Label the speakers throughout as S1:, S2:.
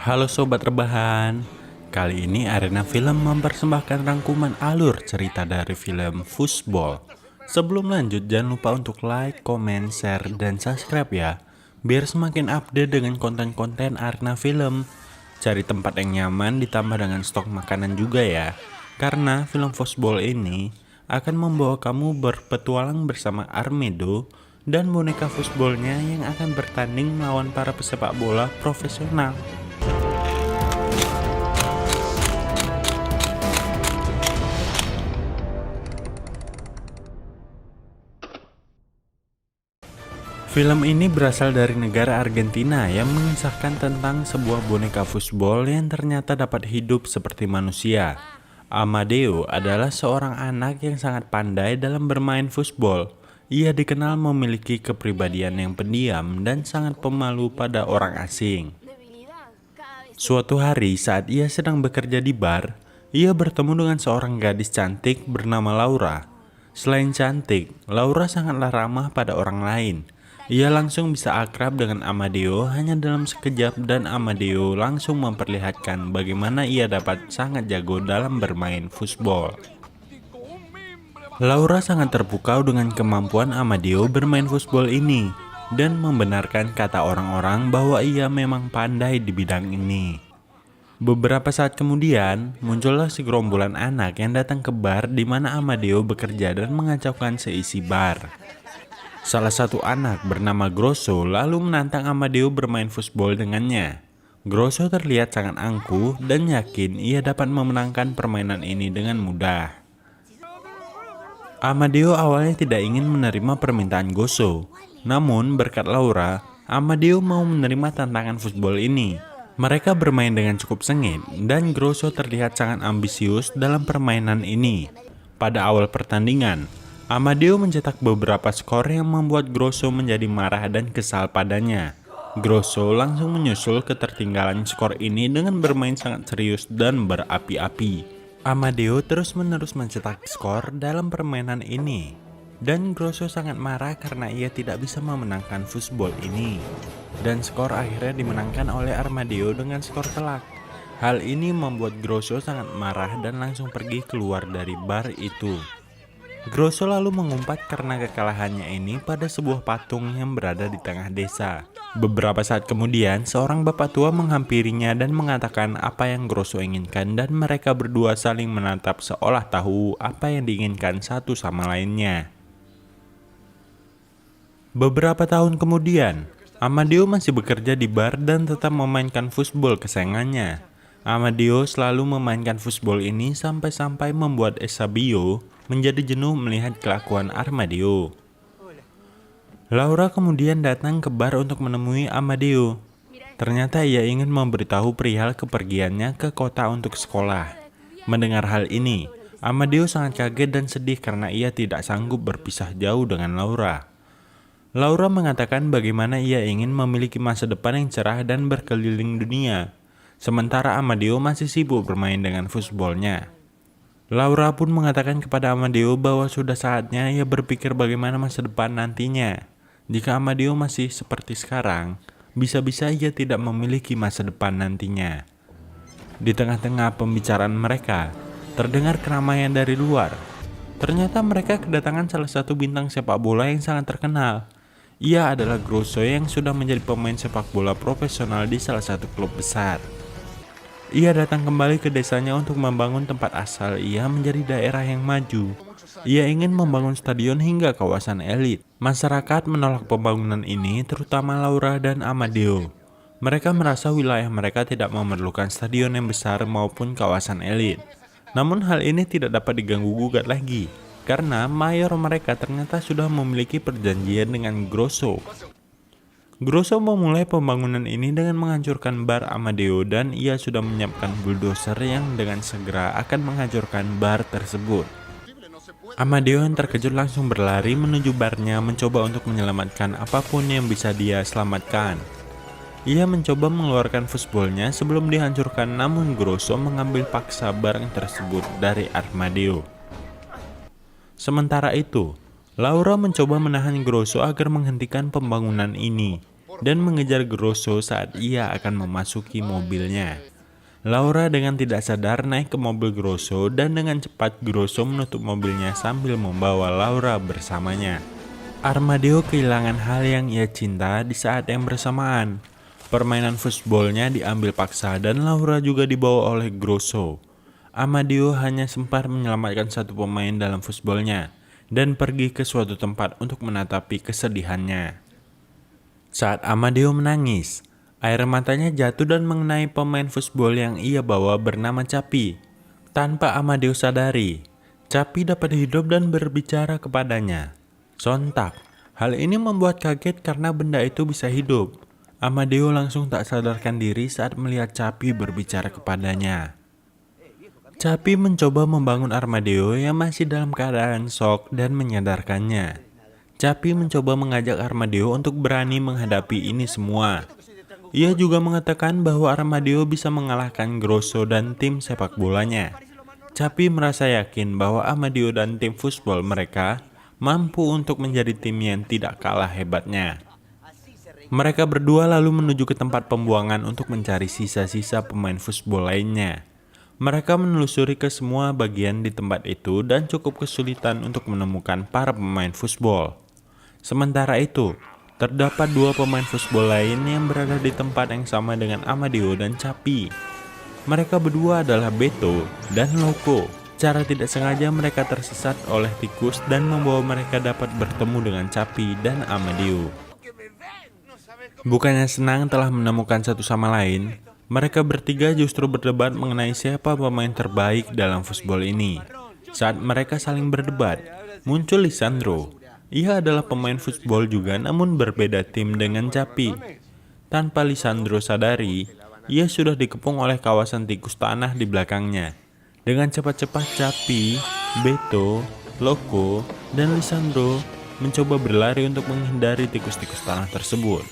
S1: Halo Sobat Rebahan, kali ini Arena Film mempersembahkan rangkuman alur cerita dari film Foosball. Sebelum lanjut jangan lupa untuk like, comment, share, dan subscribe ya, biar semakin update dengan konten-konten Arena Film. Cari tempat yang nyaman ditambah dengan stok makanan juga ya, karena film Foosball ini akan membawa kamu berpetualang bersama Armedo dan boneka foosballnya yang akan bertanding melawan para pesepak bola profesional. Film ini berasal dari negara Argentina yang mengisahkan tentang sebuah boneka foosball yang ternyata dapat hidup seperti manusia. Amadeo adalah seorang anak yang sangat pandai dalam bermain foosball. Ia dikenal memiliki kepribadian yang pendiam dan sangat pemalu pada orang asing. Suatu hari saat ia sedang bekerja di bar, ia bertemu dengan seorang gadis cantik bernama Laura. Selain cantik, Laura sangatlah ramah pada orang lain. Ia langsung bisa akrab dengan Amadeo hanya dalam sekejap dan Amadeo langsung memperlihatkan bagaimana ia dapat sangat jago dalam bermain foosball. Laura sangat terpukau dengan kemampuan Amadeo bermain foosball ini dan membenarkan kata orang-orang bahwa ia memang pandai di bidang ini. Beberapa saat kemudian, muncullah segerombolan anak yang datang ke bar di mana Amadeo bekerja dan mengacaukan seisi bar. Salah satu anak bernama Grosso lalu menantang Amadeo bermain foosball dengannya. Grosso terlihat sangat angkuh dan yakin ia dapat memenangkan permainan ini dengan mudah. Amadeo awalnya tidak ingin menerima permintaan Grosso, namun berkat Laura, Amadeo mau menerima tantangan foosball ini. Mereka bermain dengan cukup sengit dan Grosso terlihat sangat ambisius dalam permainan ini. Pada awal pertandingan, Amadeo mencetak beberapa skor yang membuat Grosso menjadi marah dan kesal padanya. Grosso langsung menyusul ketertinggalan skor ini dengan bermain sangat serius dan berapi-api. Amadeo terus-menerus mencetak skor dalam permainan ini. Dan Grosso sangat marah karena ia tidak bisa memenangkan foosball ini. Dan skor akhirnya dimenangkan oleh Amadeo dengan skor telak. Hal ini membuat Grosso sangat marah dan langsung pergi keluar dari bar itu. Grosso lalu mengumpat karena kekalahannya ini pada sebuah patung yang berada di tengah desa. Beberapa saat kemudian, seorang bapak tua menghampirinya dan mengatakan apa yang Grosso inginkan dan mereka berdua saling menatap seolah tahu apa yang diinginkan satu sama lainnya. Beberapa tahun kemudian, Amadeo masih bekerja di bar dan tetap memainkan foosball kesayangannya. Amadeo selalu memainkan foosball ini sampai-sampai membuat Eusebio menjadi jenuh melihat kelakuan Amadeo. Laura kemudian datang ke bar untuk menemui Amadeo. Ternyata ia ingin memberitahu perihal kepergiannya ke kota untuk sekolah. Mendengar hal ini, Amadeo sangat kaget dan sedih karena ia tidak sanggup berpisah jauh dengan Laura. Laura mengatakan bagaimana ia ingin memiliki masa depan yang cerah dan berkeliling dunia, sementara Amadeo masih sibuk bermain dengan foosballnya. Laura pun mengatakan kepada Amadeo bahwa sudah saatnya ia berpikir bagaimana masa depan nantinya. Jika Amadeo masih seperti sekarang, bisa-bisa ia tidak memiliki masa depan nantinya. Di tengah-tengah pembicaraan mereka, terdengar keramaian dari luar. Ternyata mereka kedatangan salah satu bintang sepak bola yang sangat terkenal. Ia adalah Grosso yang sudah menjadi pemain sepak bola profesional di salah satu klub besar. Ia datang kembali ke desanya untuk membangun tempat asal ia menjadi daerah yang maju. Ia ingin membangun stadion hingga kawasan elit. Masyarakat menolak pembangunan ini, terutama Laura dan Amadeo. Mereka merasa wilayah mereka tidak memerlukan stadion yang besar maupun kawasan elit. Namun hal ini tidak dapat diganggu-gugat lagi, karena mayor mereka ternyata sudah memiliki perjanjian dengan Grosso. Grosso memulai pembangunan ini dengan menghancurkan bar Amadeo dan ia sudah menyiapkan bulldozer yang dengan segera akan menghancurkan bar tersebut. Amadeo yang terkejut langsung berlari menuju barnya mencoba untuk menyelamatkan apapun yang bisa dia selamatkan. Ia mencoba mengeluarkan foosballnya sebelum dihancurkan, namun Grosso mengambil paksa barang tersebut dari Amadeo. Sementara itu, Laura mencoba menahan Grosso agar menghentikan pembangunan ini. dan mengejar Grosso saat ia akan memasuki mobilnya. Laura dengan tidak sadar naik ke mobil Grosso dan dengan cepat Grosso menutup mobilnya sambil membawa Laura bersamanya. Armadillo kehilangan hal yang ia cinta di saat yang bersamaan. Permainan footballnya diambil paksa dan Laura juga dibawa oleh Grosso. Armadillo hanya sempat menyelamatkan satu pemain dalam footballnya dan pergi ke suatu tempat untuk menatapi kesedihannya. Saat Armadillo menangis, air matanya jatuh dan mengenai pemain football yang ia bawa bernama Capi. Tanpa Armadillo sadari, Capi dapat hidup dan berbicara kepadanya. Sontak, hal ini membuat kaget karena benda itu bisa hidup. Armadillo langsung tak sadarkan diri saat melihat Capi berbicara kepadanya. Capi mencoba membangun Armadillo yang masih dalam keadaan shock dan menyadarkannya. Capi mencoba mengajak Armadillo untuk berani menghadapi ini semua. Ia juga mengatakan bahwa Armadillo bisa mengalahkan Grosso dan tim sepak bolanya. Capi merasa yakin bahwa Armadillo dan tim futsal mereka mampu untuk menjadi tim yang tidak kalah hebatnya. Mereka berdua lalu menuju ke tempat pembuangan untuk mencari sisa-sisa pemain futsal lainnya. Mereka menelusuri ke semua bagian di tempat itu dan cukup kesulitan untuk menemukan para pemain futsal. Sementara itu, terdapat dua pemain futsal lain yang berada di tempat yang sama dengan Armadillo dan Capi. Mereka berdua adalah Beto dan Loco. Secara tidak sengaja mereka tersesat oleh tikus dan membawa mereka dapat bertemu dengan Capi dan Armadillo. Bukannya senang telah menemukan satu sama lain, mereka bertiga justru berdebat mengenai siapa pemain terbaik dalam futsal ini. Saat mereka saling berdebat, muncul Lisandro. Ia adalah pemain futsal juga namun berbeda tim dengan Capi. Tanpa Lisandro sadari, ia sudah dikepung oleh kawasan tikus tanah di belakangnya. Dengan cepat-cepat Capi, Beto, Loco, dan Lisandro mencoba berlari untuk menghindari tikus-tikus tanah tersebut.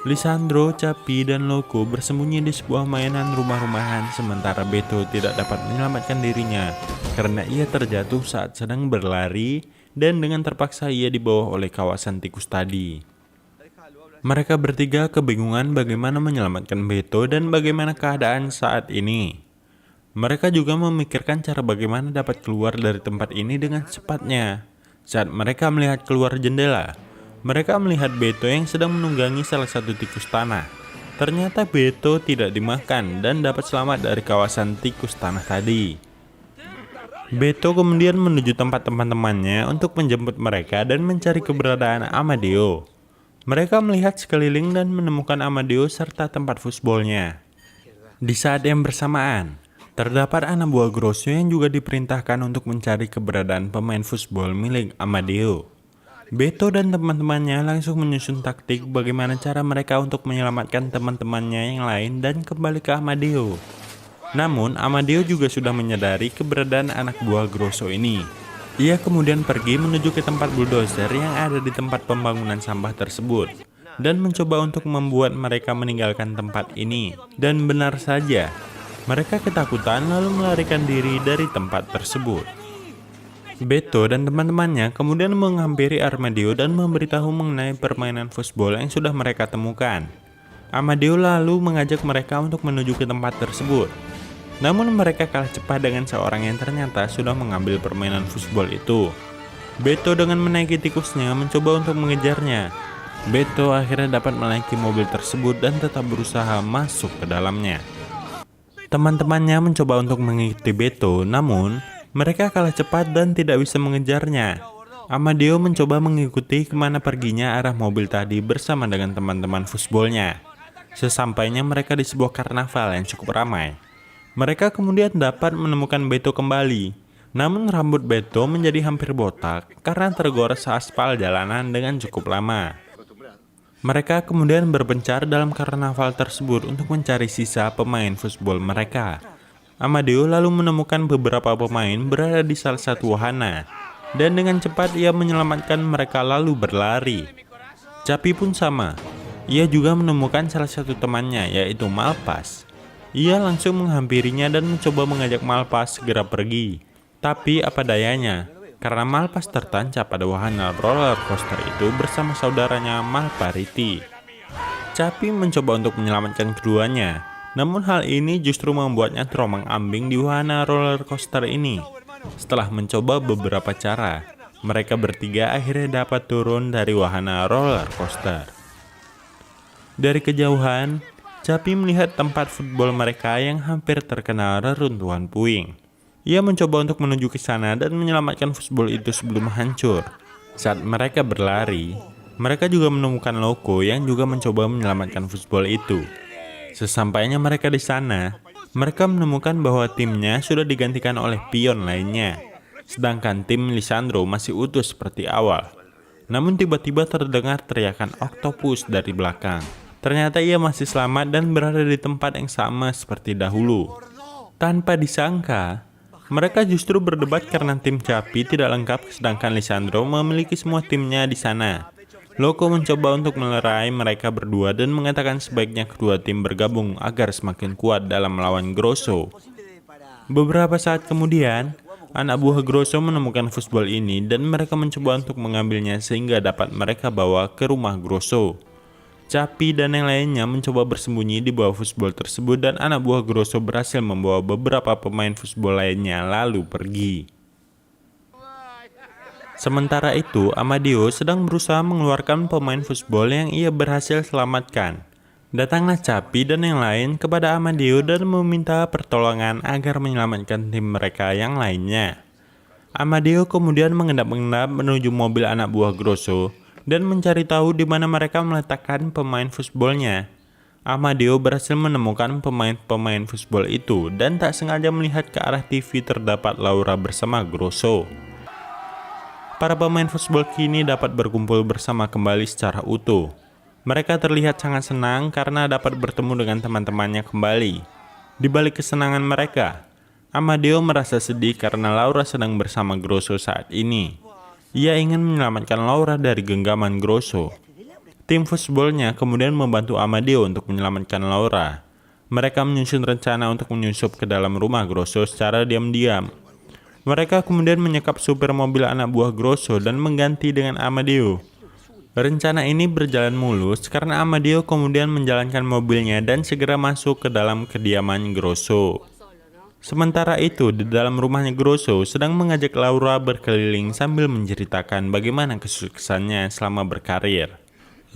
S1: Lisandro, Capi, dan Loco bersembunyi di sebuah mainan rumah-rumahan sementara Beto tidak dapat menyelamatkan dirinya karena ia terjatuh saat sedang berlari dan dengan terpaksa ia dibawa oleh kawasan tikus tadi. Mereka bertiga kebingungan bagaimana menyelamatkan Beto dan bagaimana keadaan saat ini. Mereka juga memikirkan cara bagaimana dapat keluar dari tempat ini dengan cepatnya. Saat mereka melihat keluar jendela, mereka melihat Beto yang sedang menunggangi salah satu tikus tanah. Ternyata Beto tidak dimakan dan dapat selamat dari kawasan tikus tanah tadi. Beto kemudian menuju tempat teman-temannya untuk menjemput mereka dan mencari keberadaan Armadillo. Mereka melihat sekeliling dan menemukan Armadillo serta tempat futsalnya. Di saat yang bersamaan, terdapat anak buah Grosso yang juga diperintahkan untuk mencari keberadaan pemain futsal milik Armadillo. Beto dan teman-temannya langsung menyusun taktik bagaimana cara mereka untuk menyelamatkan teman-temannya yang lain dan kembali ke Armadillo. Namun, Armadillo juga sudah menyadari keberadaan anak buah Grosso ini. Ia kemudian pergi menuju ke tempat bulldozer yang ada di tempat pembangunan sampah tersebut dan mencoba untuk membuat mereka meninggalkan tempat ini. Dan benar saja, mereka ketakutan lalu melarikan diri dari tempat tersebut. Beto dan teman-temannya kemudian menghampiri Armadillo dan memberitahu mengenai permainan futsal yang sudah mereka temukan. Armadillo lalu mengajak mereka untuk menuju ke tempat tersebut. Namun mereka kalah cepat dengan seorang yang ternyata sudah mengambil permainan futsal itu. Beto dengan menaiki tikusnya mencoba untuk mengejarnya. Beto akhirnya dapat menaiki mobil tersebut dan tetap berusaha masuk ke dalamnya. Teman-temannya mencoba untuk mengikuti Beto, namun mereka kalah cepat dan tidak bisa mengejarnya. Armadillo mencoba mengikuti kemana perginya arah mobil tadi bersama dengan teman-teman futsalnya. Sesampainya mereka di sebuah karnaval yang cukup ramai, mereka kemudian dapat menemukan Beto kembali. Namun rambut Beto menjadi hampir botak karena tergores aspal jalanan dengan cukup lama. Mereka kemudian berpencar dalam karnaval tersebut untuk mencari sisa pemain futsal mereka. Armadillo lalu menemukan beberapa pemain berada di salah satu wahana, dan dengan cepat ia menyelamatkan mereka lalu berlari. Capi pun sama, ia juga menemukan salah satu temannya yaitu Malpas. Ia langsung menghampirinya dan mencoba mengajak Malpas segera pergi. Tapi apa dayanya, karena Malpas tertancap pada wahana roller coaster itu bersama saudaranya Malpariti. Capi mencoba untuk menyelamatkan keduanya, namun hal ini justru membuatnya terombang-ambing di wahana roller coaster ini. Setelah mencoba beberapa cara, mereka bertiga akhirnya dapat turun dari wahana roller coaster. Dari kejauhan, Capi melihat tempat football mereka yang hampir terkena reruntuhan puing. Ia mencoba untuk menuju ke sana dan menyelamatkan football itu sebelum hancur. Saat mereka berlari, mereka juga menemukan Loco yang juga mencoba menyelamatkan football itu. Sesampainya mereka di sana, mereka menemukan bahwa timnya sudah digantikan oleh pion lainnya. Sedangkan tim Lisandro masih utuh seperti awal. Namun tiba-tiba terdengar teriakan Octopus dari belakang. Ternyata ia masih selamat dan berada di tempat yang sama seperti dahulu. Tanpa disangka, mereka justru berdebat karena tim Capi tidak lengkap sedangkan Lisandro memiliki semua timnya di sana. Loco mencoba untuk melerai mereka berdua dan mengatakan sebaiknya kedua tim bergabung agar semakin kuat dalam melawan Grosso. Beberapa saat kemudian, anak buah Grosso menemukan football ini dan mereka mencoba untuk mengambilnya sehingga dapat mereka bawa ke rumah Grosso. Capi dan yang lainnya mencoba bersembunyi di bawah football tersebut dan anak buah Grosso berhasil membawa beberapa pemain football lainnya lalu pergi. Sementara itu, Amadeo sedang berusaha mengeluarkan pemain football yang ia berhasil selamatkan. Datanglah Capi dan yang lain kepada Amadeo dan meminta pertolongan agar menyelamatkan tim mereka yang lainnya. Amadeo kemudian mengendap-endap menuju mobil anak buah Grosso dan mencari tahu di mana mereka meletakkan pemain footballnya. Amadeo berhasil menemukan pemain-pemain football itu dan tak sengaja melihat ke arah TV terdapat Laura bersama Grosso. Para pemain football kini dapat berkumpul bersama kembali secara utuh. Mereka terlihat sangat senang karena dapat bertemu dengan teman-temannya kembali. Di balik kesenangan mereka, Amadeo merasa sedih karena Laura sedang bersama Grosso saat ini. Ia ingin menyelamatkan Laura dari genggaman Grosso. Tim footballnya kemudian membantu Amadeo untuk menyelamatkan Laura. Mereka menyusun rencana untuk menyusup ke dalam rumah Grosso secara diam-diam. Mereka kemudian menyekap supir mobil anak buah Grosso dan mengganti dengan Amadeo. Rencana ini berjalan mulus karena Amadeo kemudian menjalankan mobilnya dan segera masuk ke dalam kediaman Grosso. Sementara itu, di dalam rumahnya Grosso sedang mengajak Laura berkeliling sambil menceritakan bagaimana kesuksesannya selama berkarir.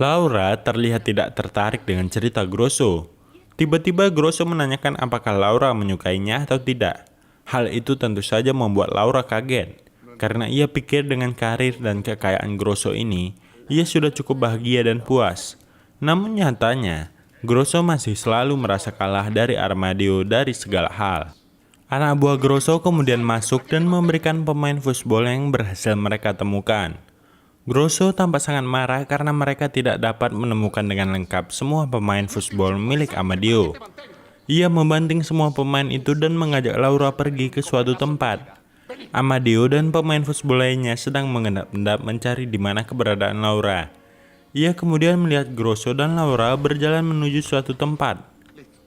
S1: Laura terlihat tidak tertarik dengan cerita Grosso. Tiba-tiba Grosso menanyakan apakah Laura menyukainya atau tidak. Hal itu tentu saja membuat Laura kaget, karena ia pikir dengan karir dan kekayaan Grosso ini, ia sudah cukup bahagia dan puas. Namun nyatanya, Grosso masih selalu merasa kalah dari Amadeo dari segala hal. Anak buah Grosso kemudian masuk dan memberikan pemain football yang berhasil mereka temukan. Grosso tampak sangat marah karena mereka tidak dapat menemukan dengan lengkap semua pemain football milik Amadeo. Ia membanting semua pemain itu dan mengajak Laura pergi ke suatu tempat. Amadeo dan pemain football lainnya sedang mengendap-endap mencari di mana keberadaan Laura. Ia kemudian melihat Grosso dan Laura berjalan menuju suatu tempat.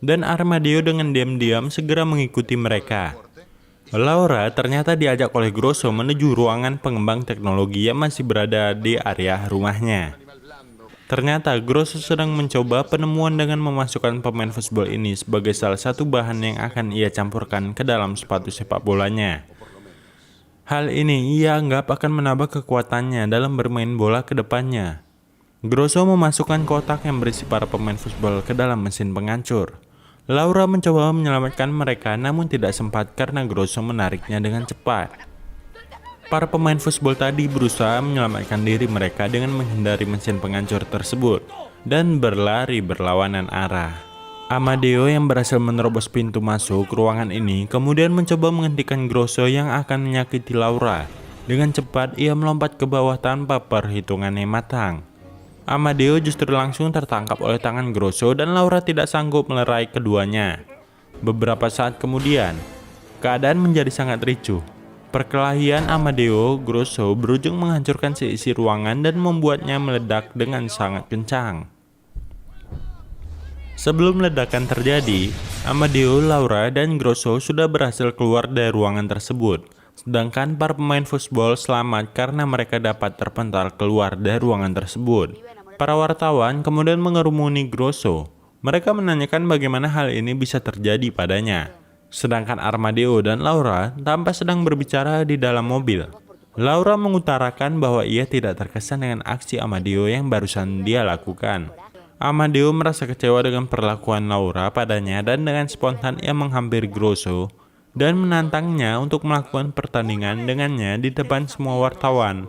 S1: Dan Amadeo dengan diam-diam segera mengikuti mereka. Laura ternyata diajak oleh Grosso menuju ruangan pengembang teknologi yang masih berada di area rumahnya. Ternyata Grosso sedang mencoba penemuan dengan memasukkan pemain football ini sebagai salah satu bahan yang akan ia campurkan ke dalam sepatu sepak bolanya. Hal ini ia anggap akan menambah kekuatannya dalam bermain bola ke depannya. Grosso memasukkan kotak yang berisi para pemain football ke dalam mesin penghancur. Laura mencoba menyelamatkan mereka namun tidak sempat karena Grosso menariknya dengan cepat. Para pemain football tadi berusaha menyelamatkan diri mereka dengan menghindari mesin penghancur tersebut dan berlari berlawanan arah. Amadeo yang berhasil menerobos pintu masuk ruangan ini kemudian mencoba menghentikan Grosso yang akan menyakiti Laura. Dengan cepat ia melompat ke bawah tanpa perhitungan yang matang. Amadeo justru langsung tertangkap oleh tangan Grosso dan Laura tidak sanggup melerai keduanya. Beberapa saat kemudian, keadaan menjadi sangat ricuh. Perkelahian Amadeo Grosso berujung menghancurkan seisi ruangan dan membuatnya meledak dengan sangat kencang. Sebelum ledakan terjadi, Amadeo, Laura, dan Grosso sudah berhasil keluar dari ruangan tersebut. Sedangkan para pemain football selamat karena mereka dapat terpental keluar dari ruangan tersebut. Para wartawan kemudian mengerumuni Grosso. Mereka menanyakan bagaimana hal ini bisa terjadi padanya. Sedangkan Amadeo dan Laura tampak sedang berbicara di dalam mobil. Laura mengutarakan bahwa ia tidak terkesan dengan aksi Amadeo yang barusan dia lakukan. Amadeo merasa kecewa dengan perlakuan Laura padanya dan dengan spontan ia menghampiri Grosso dan menantangnya untuk melakukan pertandingan dengannya di depan semua wartawan.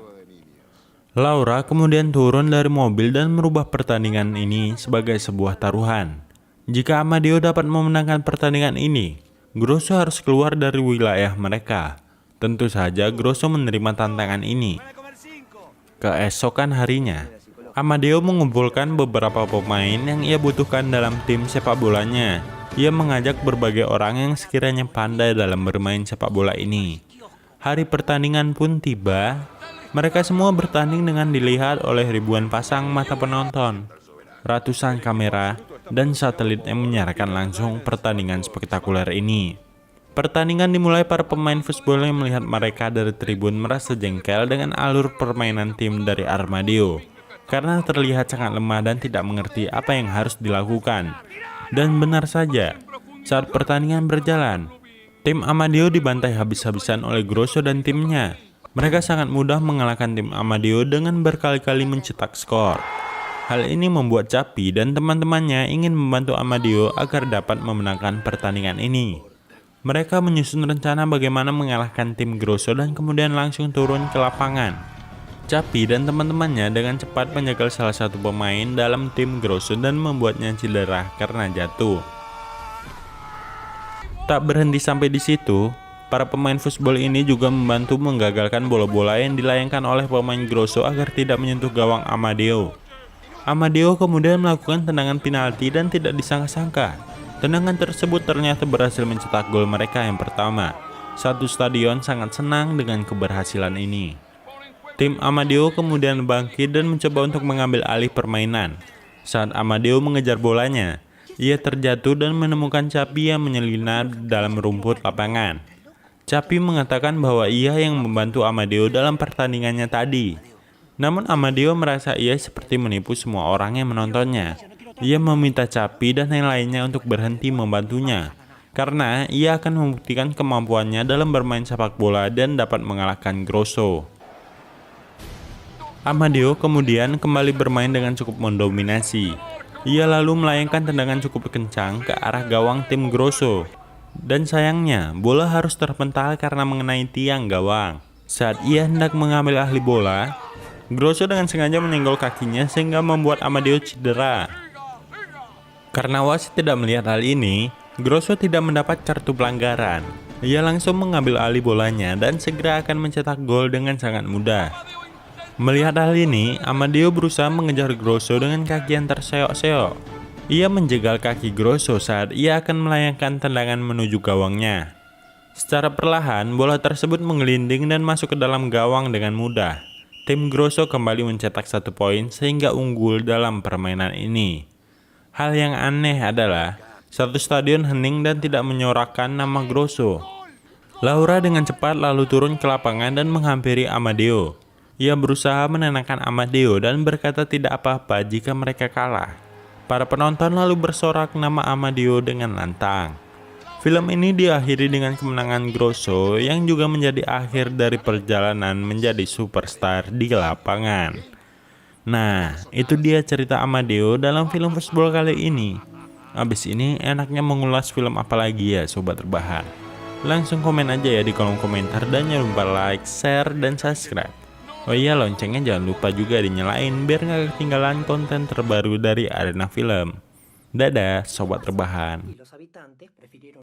S1: Laura kemudian turun dari mobil dan merubah pertandingan ini sebagai sebuah taruhan. Jika Amadeo dapat memenangkan pertandingan ini, Grosso harus keluar dari wilayah mereka. Tentu saja Grosso menerima tantangan ini. Keesokan harinya, Amadeo mengumpulkan beberapa pemain yang ia butuhkan dalam tim sepak bolanya. Ia mengajak berbagai orang yang sekiranya pandai dalam bermain sepak bola ini. Hari pertandingan pun tiba. Mereka semua bertanding dengan dilihat oleh ribuan pasang mata penonton, ratusan kamera, dan satelit yang menyiarkan langsung pertandingan spektakuler ini. Pertandingan dimulai para pemain futsal yang melihat mereka dari tribun merasa jengkel dengan alur permainan tim dari Amadeo, karena terlihat sangat lemah dan tidak mengerti apa yang harus dilakukan. Dan benar saja, saat pertandingan berjalan, tim Amadeo dibantai habis-habisan oleh Grosso dan timnya. Mereka sangat mudah mengalahkan tim Amadeo dengan berkali-kali mencetak skor. Hal ini membuat Capi dan teman-temannya ingin membantu Amadeo agar dapat memenangkan pertandingan ini. Mereka menyusun rencana bagaimana mengalahkan tim Grosso dan kemudian langsung turun ke lapangan. Capi dan teman-temannya dengan cepat menjegal salah satu pemain dalam tim Grosso dan membuatnya cedera karena jatuh. Tak berhenti sampai di situ, para pemain futsal ini juga membantu menggagalkan bola-bola yang dilayangkan oleh pemain Grosso agar tidak menyentuh gawang Amadeo. Amadeo kemudian melakukan tendangan penalti dan tidak disangka-sangka, tendangan tersebut ternyata berhasil mencetak gol mereka yang pertama. Satu stadion sangat senang dengan keberhasilan ini. Tim Amadeo kemudian bangkit dan mencoba untuk mengambil alih permainan. Saat Amadeo mengejar bolanya, ia terjatuh dan menemukan Capi yang menyelinap dalam rumput lapangan. Capi mengatakan bahwa ia yang membantu Amadeo dalam pertandingannya tadi. Namun Amadeo merasa ia seperti menipu semua orang yang menontonnya. Ia meminta Capi dan yang lainnya untuk berhenti membantunya, karena ia akan membuktikan kemampuannya dalam bermain sepak bola dan dapat mengalahkan Grosso. Amadeo kemudian kembali bermain dengan cukup mendominasi. Ia lalu melayangkan tendangan cukup kencang ke arah gawang tim Grosso. Dan sayangnya, bola harus terpental karena mengenai tiang gawang. Saat ia hendak mengambil alih bola, Grosso dengan sengaja menyenggol kakinya sehingga membuat Amadeo cedera. Karena wasit tidak melihat hal ini, Grosso tidak mendapat kartu pelanggaran. Ia langsung mengambil alih bolanya dan segera akan mencetak gol dengan sangat mudah. Melihat hal ini, Amadeo berusaha mengejar Grosso dengan kaki yang terseok-seok. Ia menjegal kaki Grosso saat ia akan melayangkan tendangan menuju gawangnya. Secara perlahan, bola tersebut menggelinding dan masuk ke dalam gawang dengan mudah. Tim Grosso kembali mencetak 1 poin sehingga unggul dalam permainan ini. Hal yang aneh adalah, satu stadion hening dan tidak menyorakan nama Grosso. Laura dengan cepat lalu turun ke lapangan dan menghampiri Amadeo. Ia berusaha menenangkan Amadeo dan berkata tidak apa-apa jika mereka kalah. Para penonton lalu bersorak nama Amadeo dengan lantang. Film ini diakhiri dengan kemenangan Grosso yang juga menjadi akhir dari perjalanan menjadi superstar di lapangan. Nah, itu dia cerita Amadeo dalam film futsal kali ini. Abis ini enaknya mengulas film apa lagi ya Sobat Rebahan? Langsung komen aja ya di kolom komentar dan jangan lupa like, share, dan subscribe. Oh iya, loncengnya jangan lupa juga dinyalain biar gak ketinggalan konten terbaru dari Arena Film. Dadah Sobat Rebahan.